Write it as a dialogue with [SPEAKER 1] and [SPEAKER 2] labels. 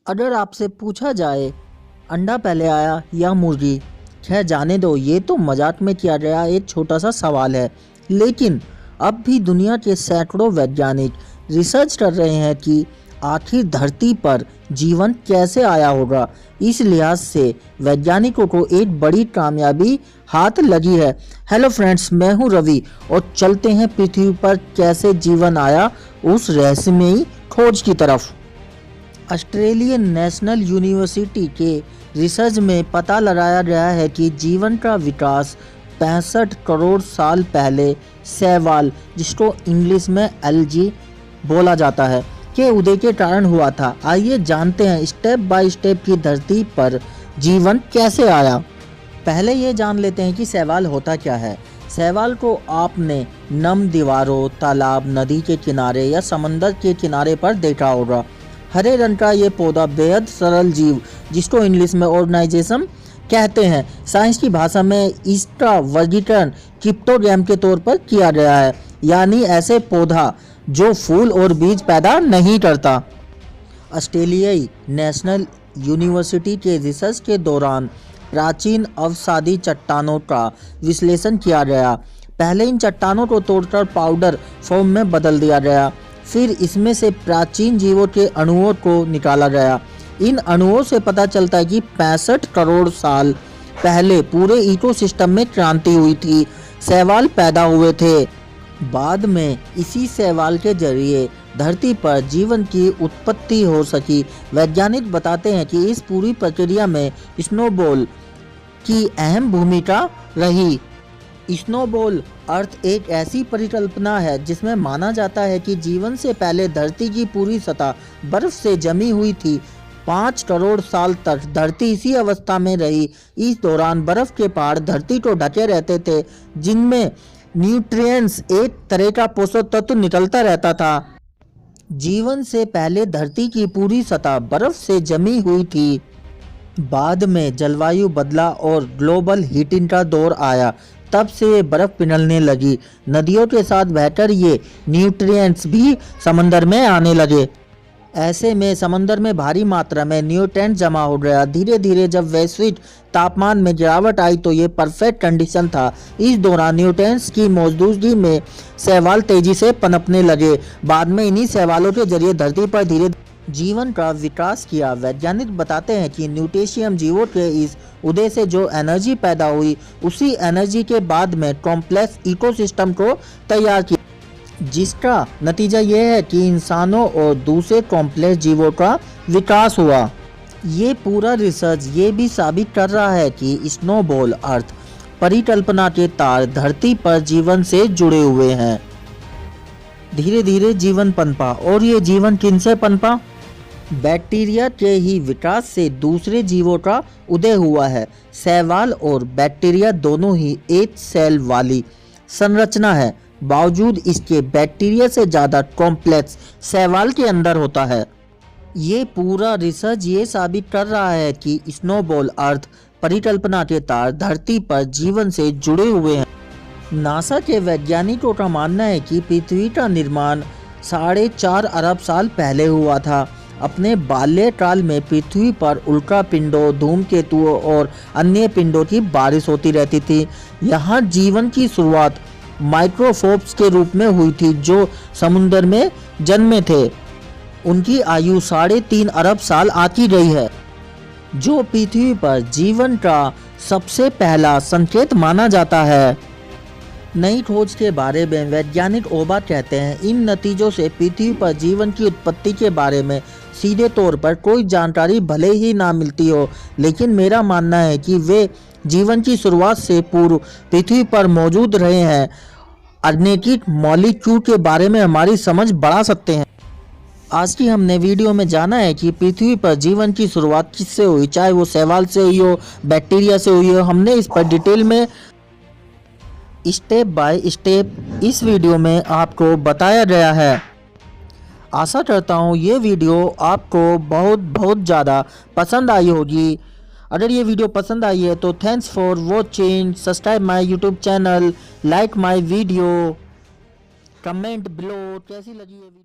[SPEAKER 1] अगर आपसे पूछा जाए अंडा पहले आया या मुर्गी, खैर जाने दो, ये तो मजाक में किया गया एक छोटा सा सवाल है। लेकिन अब भी दुनिया के सैकड़ों वैज्ञानिक रिसर्च कर रहे हैं कि आखिर धरती पर जीवन कैसे आया होगा। इस लिहाज से वैज्ञानिकों को एक बड़ी कामयाबी हाथ लगी है। हेलो फ्रेंड्स, मैं हूं रवि और चलते हैं पृथ्वी पर कैसे जीवन आया उस रहस्यमयी खोज की तरफ। ऑस्ट्रेलियन नेशनल यूनिवर्सिटी के रिसर्च में पता लगाया गया है कि जीवन का विकास 65 करोड़ साल पहले शैवाल, जिसको इंग्लिश में एल्गी बोला जाता है, के उदय के कारण हुआ था। आइए जानते हैं स्टेप बाय स्टेप की धरती पर जीवन कैसे आया। पहले ये जान लेते हैं कि शैवाल होता क्या है। शैवाल को आपने नम दीवारों, तालाब, नदी के किनारे या समंदर के किनारे पर देखा होगा। हरे रंग का ये पौधा बेहद सरल जीव, जिसको इंग्लिश में ऑर्गेनाइजेशन कहते हैं, साइंस की भाषा में इसका वर्गीकरण क्रिप्टोगैम के तौर पर किया गया है, यानी ऐसे पौधा जो फूल और बीज पैदा नहीं करता। ऑस्ट्रेलियाई नेशनल यूनिवर्सिटी के रिसर्च के दौरान प्राचीन अवसादी चट्टानों का विश्लेषण किया गया। पहले इन चट्टानों को तोड़कर पाउडर फॉर्म में बदल दिया गया, फिर इसमें से प्राचीन जीवों के अणुओं को निकाला गया। इन अणुओं से पता चलता है कि 65 करोड़ साल पहले पूरे इकोसिस्टम में क्रांति हुई थी, शैवाल पैदा हुए थे। बाद में इसी शैवाल के जरिए धरती पर जीवन की उत्पत्ति हो सकी। वैज्ञानिक बताते हैं कि इस पूरी प्रक्रिया में स्नोबॉल की अहम भूमिका रही। स्नोबॉल अर्थ एक ऐसी परिकल्पना है जिसमें माना जाता है कि जीवन से पहले धरती की पूरी सतह बर्फ से जमी हुई थी। 5 करोड़ साल तक धरती इसी अवस्था में रही। इस दौरान बर्फ के पहाड़ धरती को ढके रहते थे, जिनमें न्यूट्रिएंट्स, एक तरह का पोषक तत्व निकलता रहता था। जीवन से पहले धरती की पूरी सतह बर्फ से जमी हुई थी। बाद में जलवायु बदला और ग्लोबल हीटिंग का दौर आया, तब से ये बर्फ पिघलने लगी। नदियों के साथ बहकर ये न्यूट्रिएंट्स भी समंदर में आने लगे। ऐसे में समंदर में भारी मात्रा में न्यूट्रिएंट जमा हो गया। धीरे धीरे जब वैश्विक तापमान में गिरावट आई तो ये परफेक्ट कंडीशन था। इस दौरान न्यूट्रिएंट्स की मौजूदगी में शैवाल तेजी से पनपने लगे। बाद में इन्हीं शैवालों के जरिए धरती पर धीरे जीवन का विकास किया। वैज्ञानिक बताते हैं कि न्यूटेशियम जीवों के इस उदय से जो एनर्जी पैदा हुई, उसी एनर्जी के बाद में कॉम्प्लेक्स इकोसिस्टम को तैयार किया, जिसका नतीजा यह है कि इंसानों और दूसरे कॉम्प्लेक्स जीवों का विकास हुआ। ये पूरा रिसर्च ये भी साबित कर रहा है कि स्नोबॉल अर्थ परिकल्पना के तार धरती पर जीवन से जुड़े हुए हैं। धीरे धीरे जीवन पनपा, और ये जीवन किनसे पनपा? बैक्टीरिया के ही विकास से दूसरे जीवों का उदय हुआ है। शैवाल और बैक्टीरिया दोनों ही एक सेल वाली संरचना है, बावजूद इसके बैक्टीरिया से ज़्यादा कॉम्प्लेक्स शैवाल के अंदर होता है। ये पूरा रिसर्च ये साबित कर रहा है कि स्नोबॉल अर्थ परिकल्पना के तार धरती पर जीवन से जुड़े हुए हैं। नासा के वैज्ञानिकों का मानना है कि पृथ्वी का निर्माण 4.5 अरब साल पहले हुआ था। अपने बाल्यकाल में पृथ्वी पर उल्का पिंडों, धूमकेतुओं और अन्य पिंडों की बारिश होती रहती थी। यहाँ जीवन की शुरुआत माइक्रोफोब्स के रूप में हुई थी, जो समुद्र में जन्मे थे। उनकी आयु 3.5 अरब साल आती रही है, जो पृथ्वी पर जीवन का सबसे पहला संकेत माना जाता है। नई खोज के बारे में वैज्ञानिक ओबा कहते हैं, इन नतीजों से पृथ्वी पर जीवन की उत्पत्ति के बारे में सीधे तौर पर कोई जानकारी भले ही ना मिलती हो, लेकिन मेरा मानना है कि वे जीवन की शुरुआत से पूर्व पृथ्वी पर मौजूद रहे हैं। ऑर्गेनिक मॉलिक्यूल के बारे में हमारी समझ बढ़ा सकते हैं। आज की हमने वीडियो में जाना है कि पृथ्वी पर जीवन की शुरुआत किससे हुई, चाहे वो शैवाल से हुई हो, बैक्टीरिया से हुई हो। हमने इस पर डिटेल में स्टेप बाय स्टेप इस वीडियो में आपको बताया गया है। आशा करता हूँ ये वीडियो आपको बहुत ज़्यादा पसंद आई होगी। अगर ये वीडियो पसंद आई है तो thanks for watching, subscribe my YouTube channel, like my video, comment below कैसी लगी ये वीडियो।